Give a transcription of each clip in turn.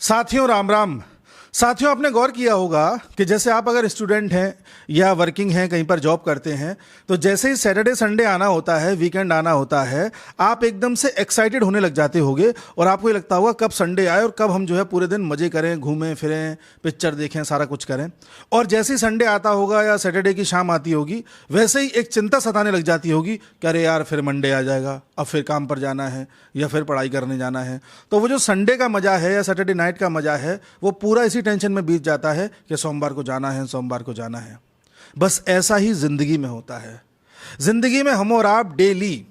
साथियों राम राम। साथियों, आपने गौर किया होगा कि जैसे आप अगर स्टूडेंट हैं या वर्किंग हैं, कहीं पर जॉब करते हैं, तो जैसे ही सैटरडे संडे आना होता है, वीकेंड आना होता है, आप एकदम से एक्साइटेड होने लग जाते होगे और आपको ये लगता होगा कब संडे आए और कब हम जो है पूरे दिन मजे करें, घूमें फिरें, पिक्चर देखें, सारा कुछ करें। और जैसे ही संडे आता होगा या सैटरडे की शाम आती होगी, वैसे ही एक चिंता सताने लग जाती होगी कि अरे यार फिर मंडे आ जाएगा, अब फिर काम पर जाना है या फिर पढ़ाई करने जाना है। तो वो जो संडे का मजा है या सैटरडे नाइट का मजा है, वो पूरा इसी टेंशन में बीत जाता है कि सोमवार को जाना है, सोमवार को जाना है। बस ऐसा ही जिंदगी में होता है। जिंदगी में हम और आप डेली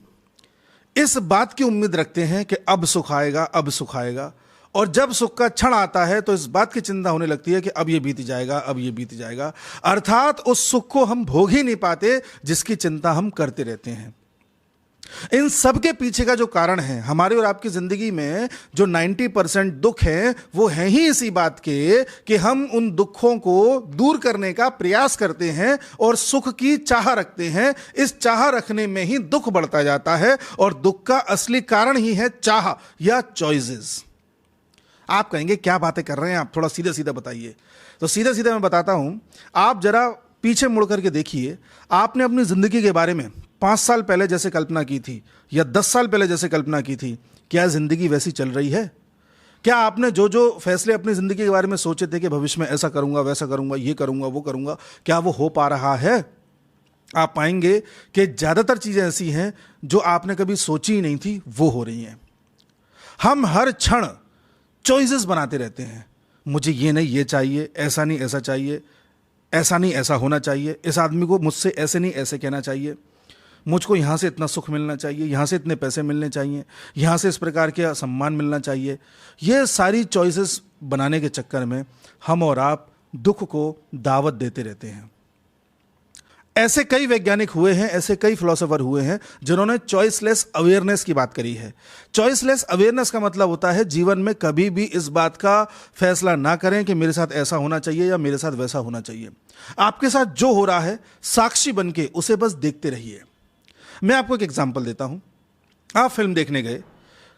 इस बात की उम्मीद रखते हैं कि अब सुख आएगा, अब सुख आएगा, और जब सुख का क्षण आता है तो इस बात की चिंता होने लगती है कि अब ये बीत जाएगा, अब ये बीत जाएगा। अर्थात उस सुख को हम भोग ही नहीं पाते जिसकी चिंता हम करते रहते हैं। इन सब के पीछे का जो कारण है, हमारी और आपकी जिंदगी में जो 90% दुख है, वो है ही इसी बात के कि हम उन दुखों को दूर करने का प्रयास करते हैं और सुख की चाह रखते हैं। इस चाह रखने में ही दुख बढ़ता जाता है और दुख का असली कारण ही है चाह या चॉइसेस। आप कहेंगे क्या बातें कर रहे हैं आप, थोड़ा सीधा सीधा बताइए। तो सीधा सीधा मैं बताता हूं। आप जरा पीछे मुड़ करके देखिए, आपने अपनी जिंदगी के बारे में 5 साल पहले जैसे कल्पना की थी या 10 साल पहले जैसे कल्पना की थी, क्या जिंदगी वैसी चल रही है? क्या आपने जो जो फैसले अपनी जिंदगी के बारे में सोचे थे कि भविष्य में ऐसा करूंगा, वैसा करूंगा, ये करूंगा, वो करूंगा, क्या वो हो पा रहा है? आप पाएंगे कि ज्यादातर चीजें ऐसी हैं जो आपने कभी सोची ही नहीं थी, वो हो रही हैं। हम हर क्षण चॉइसेस बनाते रहते हैं। मुझे ये नहीं ये चाहिए, ऐसा नहीं ऐसा चाहिए, ऐसा नहीं ऐसा होना चाहिए, इस आदमी को मुझसे ऐसे नहीं ऐसे कहना चाहिए, मुझको यहाँ से इतना सुख मिलना चाहिए, यहाँ से इतने पैसे मिलने चाहिए, यहाँ से इस प्रकार के सम्मान मिलना चाहिए। ये सारी चॉइसेस बनाने के चक्कर में हम और आप दुख को दावत देते रहते हैं। ऐसे कई वैज्ञानिक हुए हैं, ऐसे कई फिलोसोफर हुए हैं जिन्होंने चॉइसलेस अवेयरनेस की बात करी है। चॉइसलेस अवेयरनेस का मतलब होता है जीवन में कभी भी इस बात का फैसला ना करें कि मेरे साथ ऐसा होना चाहिए या मेरे साथ वैसा होना चाहिए। आपके साथ जो हो रहा है, साक्षी बन के उसे बस देखते रहिए। मैं आपको एक एग्जांपल देता हूं। आप फिल्म देखने गए,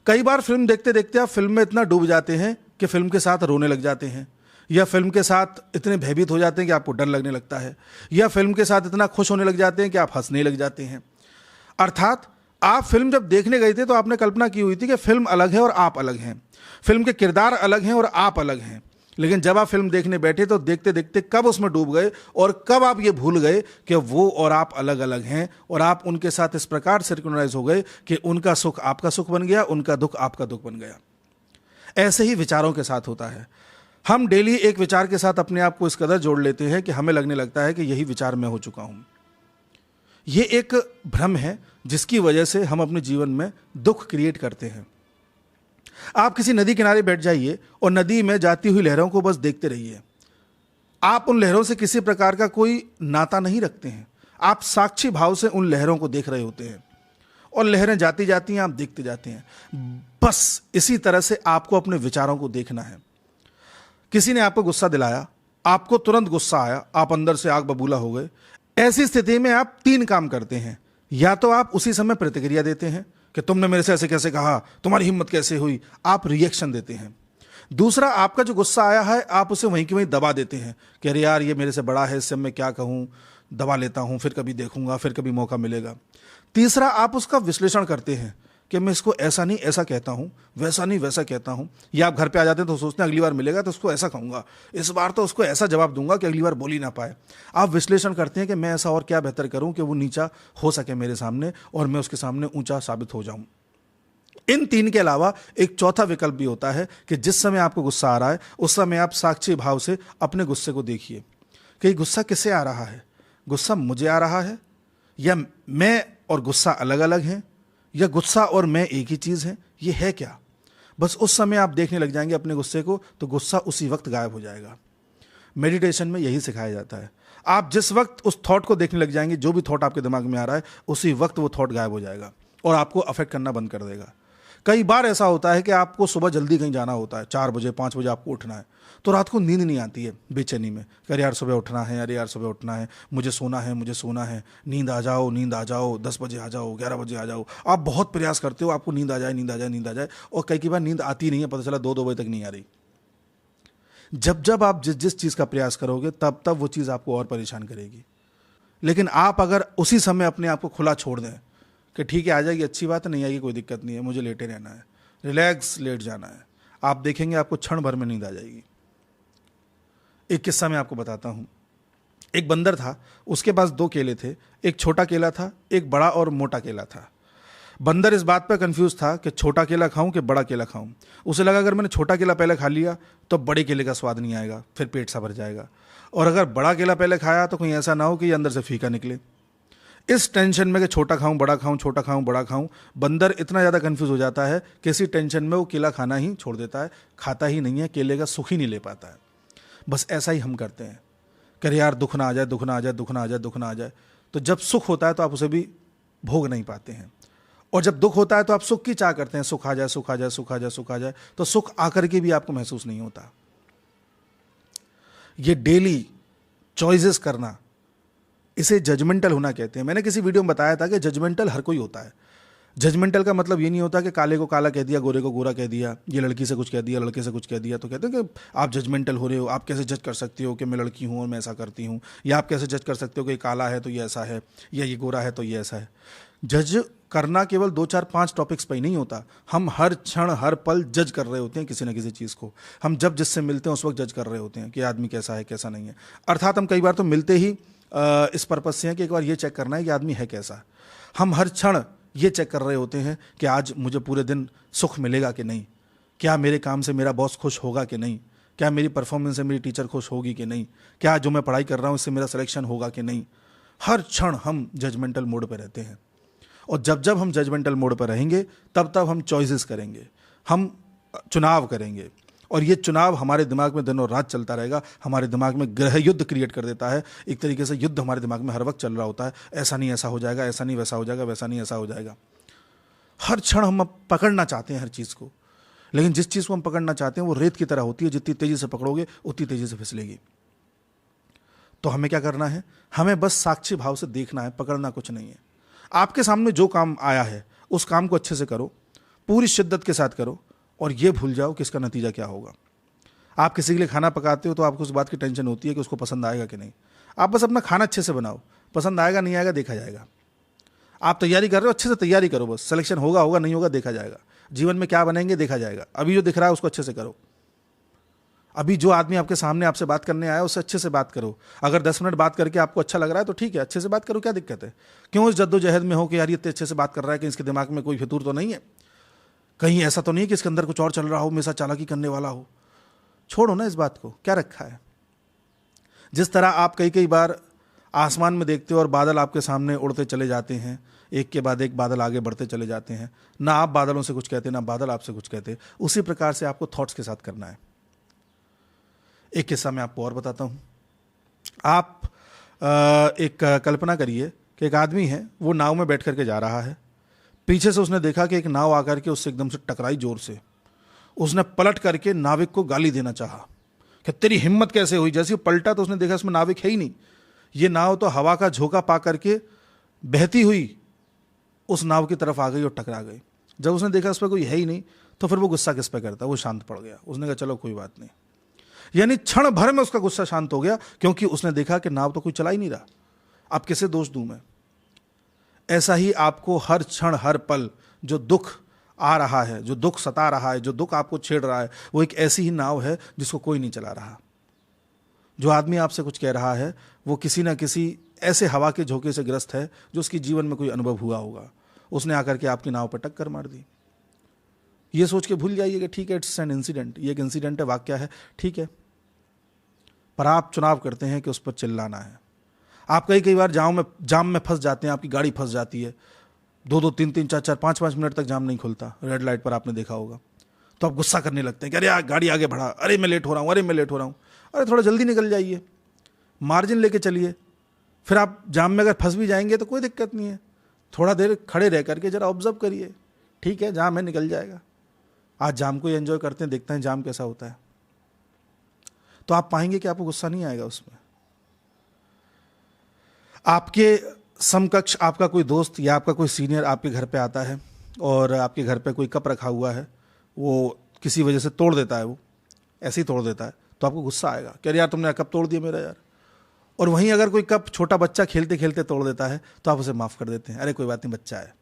कई बार फिल्म देखते देखते आप फिल्म में इतना डूब जाते हैं कि फिल्म के साथ रोने लग जाते हैं, या फिल्म के साथ इतने भयभीत हो जाते हैं कि आपको डर लगने लगता है, या फिल्म के साथ इतना खुश होने लग जाते हैं कि आप हंसने लग जाते हैं। अर्थात आप फिल्म जब देखने गए थे तो आपने कल्पना की हुई थी कि फिल्म अलग है और आप अलग हैं, फिल्म के किरदार अलग हैं और आप अलग हैं। लेकिन जब आप फिल्म देखने बैठे तो देखते देखते कब उसमें डूब गए और कब आप ये भूल गए कि वो और आप अलग अलग हैं, और आप उनके साथ इस प्रकार सिंक्रोनाइज हो गए कि उनका सुख आपका सुख बन गया, उनका दुख आपका दुख बन गया। ऐसे ही विचारों के साथ होता है। हम डेली एक विचार के साथ अपने आप को इस कदर जोड़ लेते हैं कि हमें लगने लगता है कि यही विचार मैं हो चुका हूं। यह एक भ्रम है जिसकी वजह से हम अपने जीवन में दुख क्रिएट करते हैं। आप किसी नदी किनारे बैठ जाइए और नदी में जाती हुई लहरों को बस देखते रहिए। आप उन लहरों से किसी प्रकार का कोई नाता नहीं रखते हैं, आप साक्षी भाव से उन लहरों को देख रहे होते हैं और लहरें जाती जाती हैं, आप देखते जाते हैं। बस इसी तरह से आपको अपने विचारों को देखना है। किसी ने आपको गुस्सा दिलाया, आपको तुरंत गुस्सा आया, आप अंदर से आग बबूला हो गए। ऐसी स्थिति में आप 3 काम करते हैं। या तो आप उसी समय प्रतिक्रिया देते हैं कि तुमने मेरे से ऐसे कैसे कहा, तुम्हारी हिम्मत कैसे हुई, आप रिएक्शन देते हैं। दूसरा, आपका जो गुस्सा आया है आप उसे वहीं की वहीं दबा देते हैं कि अरे यार ये मेरे से बड़ा है, इससे मैं क्या कहूँ, दबा लेता हूँ, फिर कभी देखूंगा, फिर कभी मौका मिलेगा। तीसरा, आप उसका विश्लेषण करते हैं कि मैं इसको ऐसा नहीं ऐसा कहता हूँ, वैसा नहीं वैसा कहता हूँ। या आप घर पे आ जाते हैं तो सोचते हैं अगली बार मिलेगा तो उसको ऐसा कहूँगा, इस बार तो उसको ऐसा जवाब दूंगा कि अगली बार बोल ही ना पाए। आप विश्लेषण करते हैं कि मैं ऐसा और क्या बेहतर करूँ कि वो नीचा हो सके मेरे सामने और मैं उसके सामने ऊंचा साबित हो जाऊँ। इन 3 के अलावा एक चौथा विकल्प भी होता है कि जिस समय आपको गुस्सा आ रहा है उस समय आप साक्षी भाव से अपने गुस्से को देखिए कि गुस्सा किससे आ रहा है। गुस्सा मुझे आ रहा है, या मैं और गुस्सा अलग अलग हैं, या गुस्सा और मैं एक ही चीज है, ये है क्या? बस उस समय आप देखने लग जाएंगे अपने गुस्से को तो गुस्सा उसी वक्त गायब हो जाएगा। मेडिटेशन में यही सिखाया जाता है। आप जिस वक्त उस थॉट को देखने लग जाएंगे, जो भी थॉट आपके दिमाग में आ रहा है, उसी वक्त वो थॉट गायब हो जाएगा और आपको अफेक्ट करना बंद कर देगा। कई बार ऐसा होता है कि आपको सुबह जल्दी कहीं जाना होता है, 4 बजे 5 बजे आपको उठना है, तो रात को नींद नहीं आती है बेचैनी में, अरे यार सुबह उठना है, अरे यार सुबह उठना है, मुझे सोना है, मुझे सोना है, नींद आ जाओ, नींद आ जाओ, 10 बजे आ जाओ, 11 बजे आ जाओ। आप बहुत प्रयास करते हो आपको नींद आ जाए, नींद आ जाए, नींद आ जाए, और कई बार नींद आती नहीं है, पता चला 2-2 बजे तक नहीं आ रही। जब जब आप जिस जिस चीज़ का प्रयास करोगे तब तब वो चीज़ आपको और परेशान करेगी। लेकिन आप अगर उसी समय अपने आप को खुला छोड़ दें कि ठीक है आ जाएगी, अच्छी बात है, नहीं आएगी कोई दिक्कत नहीं है, मुझे लेटे रहना है, रिलैक्स लेट जाना है, आप देखेंगे आपको क्षण भर में नींद आ जाएगी। एक किस्सा मैं आपको बताता हूँ। एक बंदर था, उसके पास 2 केले थे, एक छोटा केला था, एक बड़ा और मोटा केला था। बंदर इस बात पर कंफ्यूज था कि छोटा केला खाऊं कि बड़ा केला खाऊं। उसे लगा अगर मैंने छोटा केला पहले खा लिया तो बड़े केले का स्वाद नहीं आएगा, फिर पेट सा भर जाएगा, और अगर बड़ा केला पहले खाया तो कहीं ऐसा ना हो कि ये अंदर से फीका निकले। इस टेंशन में कि छोटा खाऊं बड़ा खाऊं, छोटा खाऊं बड़ा खाऊं, बंदर इतना ज़्यादा कंफ्यूज हो जाता है कि इसी टेंशन में वो केला खाना ही छोड़ देता है, खाता ही नहीं है, केले का सुख ही नहीं ले पाता है। बस ऐसा ही हम करते हैं कि यार दुख ना आ जाए, दुख ना आ जाए, दुख ना आ जाए, दुख ना आ जाए। तो जब सुख होता है तो आप उसे भी भोग नहीं पाते हैं, और जब दुख होता है तो आप सुख की चाह करते हैं, सुख आ जाए, सुख आ जाए, सुख आ जाए, सुख आ जाए, तो सुख आकर के भी आपको महसूस नहीं होता। ये डेली चॉइसेस करना, इसे जजमेंटल होना कहते हैं। मैंने किसी वीडियो में बताया था कि जजमेंटल हर कोई होता है। जजमेंटल का मतलब ये नहीं होता कि काले को काला कह दिया, गोरे को गोरा कह दिया, ये लड़की से कुछ कह दिया, लड़के से कुछ कह दिया तो कहते हैं कि आप जजमेंटल हो रहे हो। आप कैसे जज कर सकते हो कि मैं लड़की हूँ और मैं ऐसा करती हूँ, या आप कैसे जज कर सकते हो कि ये काला है तो ये ऐसा है, या ये गोरा है तो ये ऐसा है। जज करना केवल 2 4 5 टॉपिक्स पर ही नहीं होता, हम हर क्षण हर पल जज कर रहे होते हैं किसी न किसी चीज़ को। हम जब जिससे मिलते हैं उस वक्त जज कर रहे होते हैं कि आदमी कैसा है कैसा नहीं है। अर्थात हम कई बार तो मिलते ही इस पर्पज से हैं कि एक बार ये चेक करना है कि आदमी है कैसा। हम हर क्षण ये चेक कर रहे होते हैं कि आज मुझे पूरे दिन सुख मिलेगा कि नहीं, क्या मेरे काम से मेरा बॉस खुश होगा कि नहीं, क्या मेरी परफॉर्मेंस से मेरी टीचर खुश होगी कि नहीं, क्या जो मैं पढ़ाई कर रहा हूँ इससे मेरा सिलेक्शन होगा कि नहीं। हर क्षण हम जजमेंटल मोड पर रहते हैं, और जब जब हम जजमेंटल मोड पर रहेंगे तब तब हम चॉइसेस करेंगे, हम चुनाव करेंगे, और ये चुनाव हमारे दिमाग में दिन और रात चलता रहेगा। हमारे दिमाग में ग्रह युद्ध क्रिएट कर देता है। एक तरीके से युद्ध हमारे दिमाग में हर वक्त चल रहा होता है, ऐसा नहीं ऐसा हो जाएगा, ऐसा नहीं वैसा हो जाएगा, वैसा नहीं ऐसा हो जाएगा। हर क्षण हम पकड़ना चाहते हैं हर चीज़ को, लेकिन जिस चीज़ को हम पकड़ना चाहते हैं वो रेत की तरह होती है, जितनी तेज़ी से पकड़ोगे उतनी तेज़ी से फिसलेगी। तो हमें क्या करना है, हमें बस साक्षी भाव से देखना है, पकड़ना कुछ नहीं है। आपके सामने जो काम आया है उस काम को अच्छे से करो, पूरी शिद्दत के साथ करो, और ये भूल जाओ कि इसका नतीजा क्या होगा। आप किसी के लिए खाना पकाते हो तो आपको उस बात की टेंशन होती है कि उसको पसंद आएगा कि नहीं। आप बस अपना खाना अच्छे से बनाओ, पसंद आएगा नहीं आएगा देखा जाएगा। आप तैयारी कर रहे हो, अच्छे से तैयारी करो, बस सिलेक्शन होगा होगा नहीं होगा देखा जाएगा। जीवन में क्या बनेंगे देखा जाएगा। अभी जो दिख रहा है उसको अच्छे से करो। अभी जो आदमी आपके सामने आपसे बात करने आया उससे अच्छे से बात करो। अगर 10 मिनट बात करके आपको अच्छा लग रहा है तो ठीक है, अच्छे से बात करो, क्या दिक्कत है। क्यों इस जद्दोजहद में हो कि यार ये इतने अच्छे से बात कर रहा है कि इसके दिमाग में कोई फितूर तो नहीं है, कहीं ऐसा तो नहीं है कि इसके अंदर कुछ और चल रहा हो, हमेशा चालाकी करने वाला हो। छोड़ो ना इस बात को, क्या रखा है। जिस तरह आप कई बार आसमान में देखते हो और बादल आपके सामने उड़ते चले जाते हैं, एक के बाद एक बादल आगे बढ़ते चले जाते हैं, ना आप बादलों से कुछ कहते ना बादल आपसे कुछ कहते, उसी प्रकार से आपको थॉट्स के साथ करना है। एक किस्सा मैं आपको और बताता हूँ। आप एक कल्पना करिए कि एक आदमी है, वो नाव में बैठ करके जा रहा है। पीछे से उसने देखा कि एक नाव आकर के उससे एकदम से टकराई जोर से। उसने पलट करके नाविक को गाली देना चाहा कि तेरी हिम्मत कैसे हुई। जैसे वो पलटा तो उसने देखा इसमें नाविक है ही नहीं, ये नाव तो हवा का झोंका पा करके बहती हुई उस नाव की तरफ आ गई और टकरा गई। जब उसने देखा उस पर कोई है ही नहीं तो फिर वो गुस्सा किस पे करता, वो शांत पड़ गया। उसने कहा चलो कोई बात नहीं, यानी क्षण भर में उसका गुस्सा शांत हो गया, क्योंकि उसने देखा कि नाव तो कोई चला ही नहीं रहा, अब किसे दोष दूं मैं। ऐसा ही आपको हर क्षण हर पल जो दुख आ रहा है, जो दुख सता रहा है, जो दुख आपको छेड़ रहा है, वो एक ऐसी ही नाव है जिसको कोई नहीं चला रहा। जो आदमी आपसे कुछ कह रहा है वो किसी ना किसी ऐसे हवा के झोंके से ग्रस्त है जो उसकी जीवन में कोई अनुभव हुआ होगा। उसने आकर के आपकी नाव पर टक्कर मार दी। ये सोच के भूल जाइए कि ठीक है इट्स एन इंसिडेंट, ये एक इंसिडेंट है, वाकया है, ठीक है। पर आप चुनाव करते हैं कि उस पर चिल्लाना है। आप कई बार जाम में फंस जाते हैं, आपकी गाड़ी फंस जाती है, 2-2, 3-3, 4-4, 5-5 मिनट तक जाम नहीं खुलता, रेड लाइट पर आपने देखा होगा। तो आप गुस्सा करने लगते हैं कि अरे यार गाड़ी आगे बढ़ा, अरे मैं लेट हो रहा हूँ, अरे मैं लेट हो रहा हूँ। अरे थोड़ा जल्दी निकल जाइए, मार्जिन लेके चलिए। फिर आप जाम में अगर फंस भी जाएंगे तो कोई दिक्कत नहीं है, थोड़ा देर खड़े रह करके जरा ऑब्जर्व करिए, ठीक है जाम है निकल जाएगा। आज जाम को ही एंजॉय करते हैं, देखते हैं जाम कैसा होता है, तो आप पाएंगे कि आपको गुस्सा नहीं आएगा उसमें। आपके समकक्ष आपका कोई दोस्त या आपका कोई सीनियर आपके घर पे आता है और आपके घर पे कोई कप रखा हुआ है, वो किसी वजह से तोड़ देता है, वो ऐसे ही तोड़ देता है, तो आपको गुस्सा आएगा कि अरे यार तुमने कप तोड़ दिया मेरा यार। और वहीं अगर कोई कप छोटा बच्चा खेलते खेलते तोड़ देता है तो आप उसे माफ़ कर देते हैं, अरे कोई बात नहीं बच्चा है।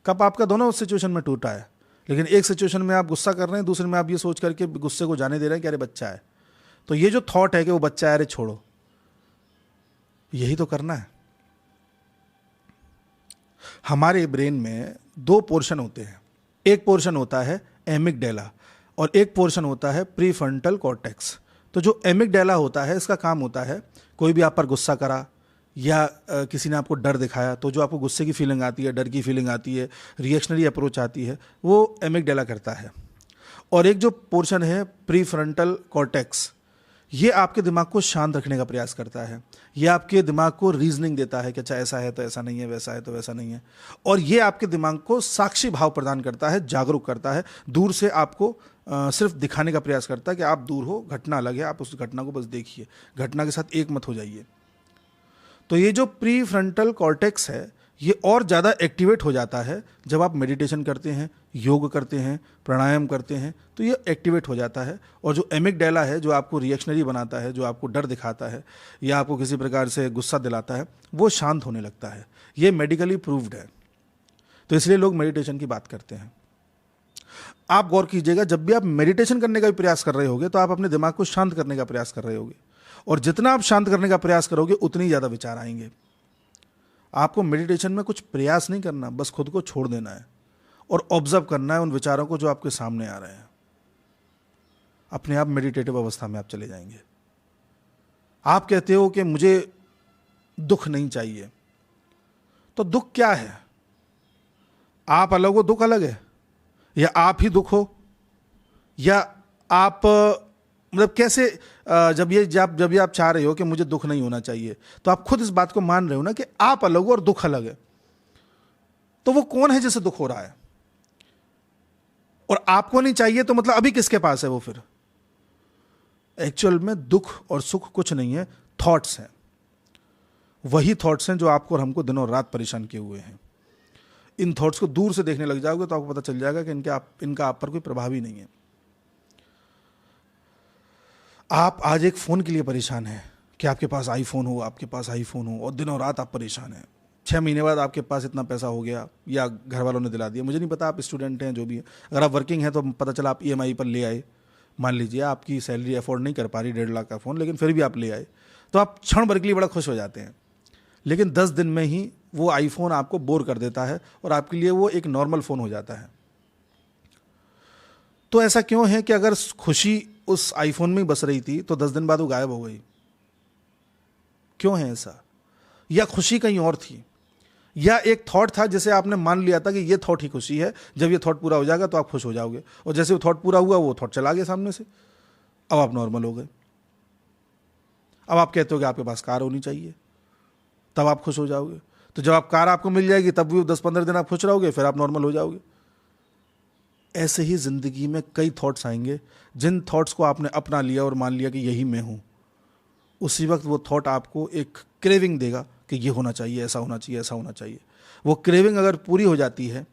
कप आपका दोनों सिचुएशन में टूटा है, लेकिन एक सिचुएशन में आप गुस्सा कर रहे हैं, दूसरे में आप ये सोच करके गुस्से को जाने दे रहे हैं कि अरे बच्चा है। तो ये जो थॉट है कि वो बच्चा है, अरे छोड़ो, यही तो करना है। हमारे ब्रेन में दो पोर्शन होते हैं, एक पोर्शन होता है एमिगडाला और एक पोर्शन होता है प्रीफ्रंटल कॉर्टेक्स। तो जो एमिगडाला होता है, इसका काम होता है कोई भी आप पर गुस्सा करा या किसी ने आपको डर दिखाया तो जो आपको गुस्से की फीलिंग आती है, डर की फीलिंग आती है, रिएक्शनरी अप्रोच आती है, वो एमिगडाला करता है। और एक जो पोर्शन है प्रीफ्रंटल कॉर्टेक्स, ये आपके दिमाग को शांत रखने का प्रयास करता है। ये आपके दिमाग को रीजनिंग देता है कि अच्छा ऐसा है तो ऐसा नहीं है, वैसा है तो वैसा नहीं है। और ये आपके दिमाग को साक्षी भाव प्रदान करता है, जागरूक करता है, दूर से आपको सिर्फ दिखाने का प्रयास करता है कि आप दूर हो, घटना अलग है, आप उस घटना को बस देखिए, घटना के साथ एक मत हो जाइए। तो ये जो प्रीफ्रंटल कॉर्टेक्स है, ये और ज़्यादा एक्टिवेट हो जाता है जब आप मेडिटेशन करते हैं, योग करते हैं, प्राणायाम करते हैं, तो ये एक्टिवेट हो जाता है। और जो एमिगडाला है, जो आपको रिएक्शनरी बनाता है, जो आपको डर दिखाता है या आपको किसी प्रकार से गुस्सा दिलाता है, वो शांत होने लगता है। ये मेडिकली प्रूव्ड है, तो इसलिए लोग मेडिटेशन की बात करते हैं। आप गौर कीजिएगा, जब भी आप मेडिटेशन करने का भी प्रयास कर रहे होगे तो आप अपने दिमाग को शांत करने का प्रयास कर रहे होगे, और जितना आप शांत करने का प्रयास करोगे उतनी ज़्यादा विचार आएंगे। आपको मेडिटेशन में कुछ प्रयास नहीं करना, बस खुद को छोड़ देना है और ऑब्जर्व करना है उन विचारों को जो आपके सामने आ रहे हैं। अपने आप मेडिटेटिव अवस्था में आप चले जाएंगे। आप कहते हो कि मुझे दुख नहीं चाहिए, तो दुख क्या है? आप अलग हो, दुख अलग है, या आप ही दुख हो, या आप मतलब कैसे? जब ये आप चाह रहे हो कि मुझे दुख नहीं होना चाहिए, तो आप खुद इस बात को मान रहे हो ना कि आप अलग हो और दुख अलग है। तो वो कौन है जिसे दुख हो रहा है? और आपको नहीं चाहिए तो मतलब अभी किसके पास है वो? फिर एक्चुअल में दुख और सुख कुछ नहीं है, थॉट्स हैं। वही थॉट्स हैं जो आपको और हमको दिनों रात परेशान किए हुए हैं। इन थॉट्स को दूर से देखने लग जाओगे तो आपको पता चल जाएगा कि इनका आप पर कोई प्रभाव ही नहीं है। आप आज एक फ़ोन के लिए परेशान हैं कि आपके पास आईफोन हो, आपके पास आईफोन हो, और दिनों रात आप परेशान हैं। 6 महीने बाद आपके पास इतना पैसा हो गया या घर वालों ने दिला दिया, मुझे नहीं पता, आप स्टूडेंट हैं जो भी है। अगर आप वर्किंग हैं तो पता चला आप EMI पर ले आए, मान लीजिए आपकी सैलरी अफोर्ड नहीं कर पा रही 1.5 लाख का फ़ोन, लेकिन फिर भी आप ले आए, तो आप क्षण भर के लिए बड़ा खुश हो जाते हैं। लेकिन 10 दिन में ही वो आईफोन आपको बोर कर देता है और आपके लिए वो एक नॉर्मल फ़ोन हो जाता है। तो ऐसा क्यों है कि अगर खुशी उस आईफोन में ही बस रही थी तो 10 दिन बाद वो गायब हो गई? क्यों है ऐसा? या खुशी कहीं और थी, या एक थॉट था जिसे आपने मान लिया था कि ये थॉट ही खुशी है, जब ये थॉट पूरा हो जाएगा तो आप खुश हो जाओगे, और जैसे वो थॉट पूरा हुआ वो थॉट चला गया सामने से, अब आप नॉर्मल हो गए। अब आप कहते हो कि आपके पास कार होनी चाहिए, तब आप खुश हो जाओगे। तो जब आप कार आपको मिल जाएगी तब भी 10-15 दिन आप खुश रहोगे, फिर आप नॉर्मल हो जाओगे। ऐसे ही जिंदगी में कई थॉट्स आएंगे, जिन थॉट्स को आपने अपना लिया और मान लिया कि यही मैं हूं, उसी वक्त वो थॉट आपको एक क्रेविंग देगा कि ये होना चाहिए, ऐसा होना चाहिए, ऐसा होना चाहिए। वो क्रेविंग अगर पूरी हो जाती है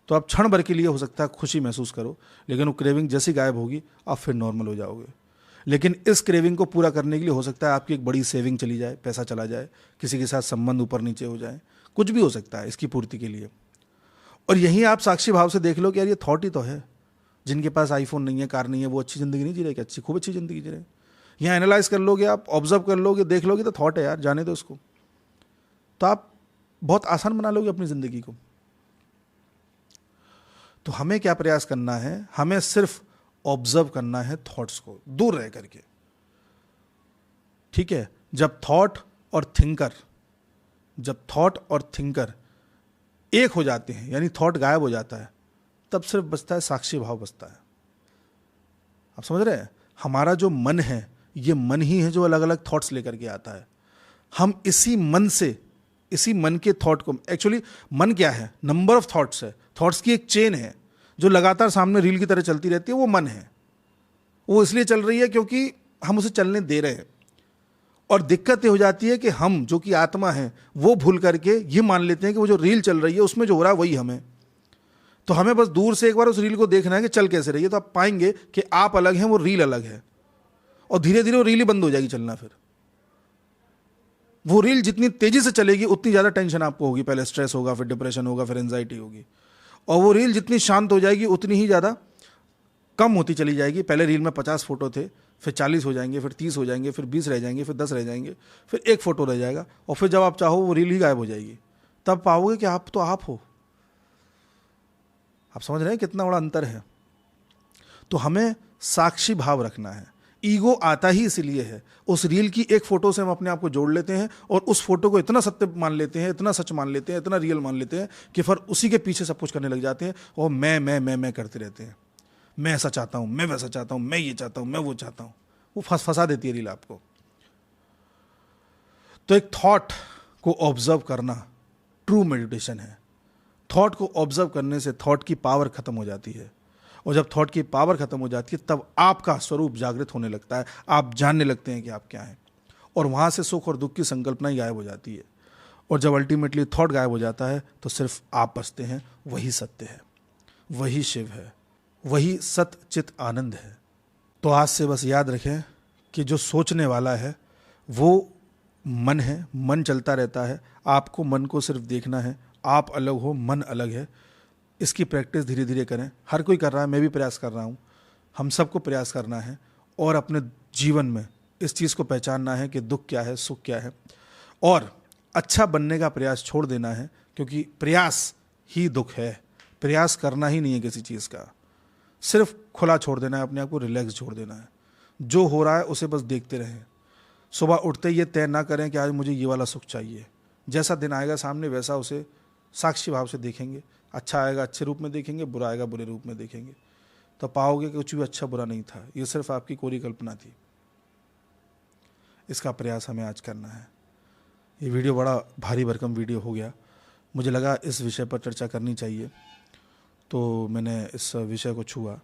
तो आप क्षण भर के लिए हो सकता है खुशी महसूस करो, लेकिन वो क्रेविंग जैसी गायब होगी आप फिर नॉर्मल हो जाओगे। लेकिन इस क्रेविंग को पूरा करने के लिए हो सकता है आपकी एक बड़ी सेविंग चली जाए, पैसा चला जाए, किसी के साथ संबंध ऊपर नीचे हो जाए, कुछ भी हो सकता है इसकी पूर्ति के लिए। और यहीं आप साक्षी भाव से देख लो कि यार ये थॉट ही तो है। जिनके पास आईफोन नहीं है, कार नहीं है, वो अच्छी ज़िंदगी नहीं जी रहे, कि खूब अच्छी ज़िंदगी जी रहे। यहाँ एनालाइज कर लोगे आप, ऑब्जर्व कर लोगे, देख लोगे तो थॉट है यार, जाने दो उसको, तो आप बहुत आसान बना लोगे अपनी ज़िंदगी को। तो हमें क्या प्रयास करना है? हमें सिर्फ ऑब्जर्व करना है थॉट्स को, दूर रह करके। ठीक है? जब थॉट और थिंकर एक हो जाते हैं, यानी थॉट गायब हो जाता है, तब सिर्फ बचता है साक्षी भाव बचता है। आप समझ रहे हैं? हमारा जो मन है, ये मन ही है जो अलग अलग थॉट्स लेकर के आता है। हम इसी मन के थॉट को, एक्चुअली मन क्या है? नंबर ऑफ थॉट्स है, थॉट्स की एक चेन है जो लगातार सामने रील की तरह चलती रहती है, वो मन है। वो इसलिए चल रही है क्योंकि हम उसे चलने दे रहे हैं। और दिक्कत ये हो जाती है कि हम जो कि आत्मा है वो भूल करके ये मान लेते हैं कि वो जो रील चल रही है उसमें जो हो रहा है वही हमें। तो हमें बस दूर से एक बार उस रील को देखना है कि चल कैसे रही है, तो आप पाएंगे कि आप अलग हैं, वो रील अलग है। और धीरे धीरे वो रील ही बंद हो जाएगी चलना। फिर वो रील जितनी तेजी से चलेगी उतनी ज़्यादा टेंशन आपको होगी, पहले स्ट्रेस होगा, फिर डिप्रेशन होगा, फिर एंजाइटी होगी। और वो रील जितनी शांत हो जाएगी उतनी ही ज़्यादा कम होती चली जाएगी। पहले रील में 50 फोटो थे, फिर 40 हो जाएंगे, फिर 30 हो जाएंगे, फिर 20 रह जाएंगे, फिर 10 रह जाएंगे, फिर एक फ़ोटो रह जाएगा, और फिर जब आप चाहो वो रील ही गायब हो जाएगी। तब पाओगे कि आप तो आप हो। आप समझ रहे हैं कितना बड़ा अंतर है। तो हमें साक्षी भाव रखना है। ईगो आता ही इसलिए है, उस रील की एक फोटो से हम अपने आप को जोड़ लेते हैं और उस फोटो को इतना सत्य मान लेते हैं, इतना सच मान लेते हैं, इतना रियल मान लेते हैं कि फिर उसी के पीछे सब कुछ करने लग जाते हैं और मैं करते रहते हैं। मैं ऐसा चाहता हूं, मैं वैसा चाहता हूं, मैं ये चाहता हूं, मैं वो चाहता हूं। वो फंसा देती है रील आपको। तो एक थॉट को ऑब्जर्व करना ट्रू मेडिटेशन है। थॉट को ऑब्जर्व करने से थॉट की पावर खत्म हो जाती है, और जब थॉट की पावर खत्म हो जाती है तब आपका स्वरूप जागृत होने लगता है। आप जानने लगते हैं कि आप क्या हैं, और वहां से सुख और दुख की संकल्पना ही गायब हो जाती है। और जब अल्टीमेटली थॉट गायब हो जाता है तो सिर्फ आप बचते हैं। वही सत्य है, वही शिव है, वही सत चित आनंद है। तो आज से बस याद रखें कि जो सोचने वाला है वो मन है। मन चलता रहता है, आपको मन को सिर्फ देखना है। आप अलग हो, मन अलग है। इसकी प्रैक्टिस धीरे धीरे करें। हर कोई कर रहा है, मैं भी प्रयास कर रहा हूँ। हम सबको प्रयास करना है और अपने जीवन में इस चीज़ को पहचानना है कि दुख क्या है, सुख क्या है, और अच्छा बनने का प्रयास छोड़ देना है, क्योंकि प्रयास ही दुख है। प्रयास करना ही नहीं है किसी चीज़ का, सिर्फ खुला छोड़ देना है, अपने आप को रिलैक्स छोड़ देना है। जो हो रहा है उसे बस देखते रहें। सुबह उठते ये तय ना करें कि आज मुझे ये वाला सुख चाहिए। जैसा दिन आएगा सामने वैसा उसे साक्षी भाव से देखेंगे। अच्छा आएगा अच्छे रूप में देखेंगे, बुरा आएगा बुरे रूप में देखेंगे, तो पाओगे कि कुछ भी अच्छा बुरा नहीं था, ये सिर्फ आपकी कोरी कल्पना थी। इसका प्रयास हमें आज करना है। ये वीडियो बड़ा भारी भरकम वीडियो हो गया, मुझे लगा इस विषय पर चर्चा करनी चाहिए, तो मैंने इस विषय को छुआ।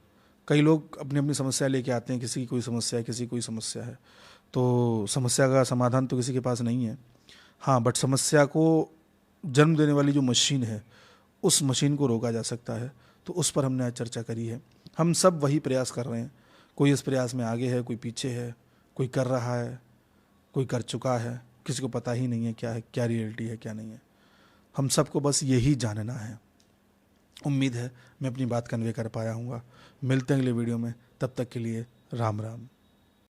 कई लोग अपनी अपनी समस्या लेके आते हैं, किसी की कोई समस्या है, किसी की कोई समस्या है, तो समस्या का समाधान तो किसी के पास नहीं है। हाँ, बट समस्या को जन्म देने वाली जो मशीन है, उस मशीन को रोका जा सकता है। तो उस पर हमने आज चर्चा करी है। हम सब वही प्रयास कर रहे हैं। कोई इस प्रयास में आगे है, कोई पीछे है, कोई कर रहा है, कोई कर चुका है, किसी को पता ही नहीं है क्या रियलिटी है, क्या नहीं है। हम सबको बस यही जानना है। उम्मीद है मैं अपनी बात कन्वे कर पाया हूँगा। मिलते हैं अगले वीडियो में, तब तक के लिए राम राम।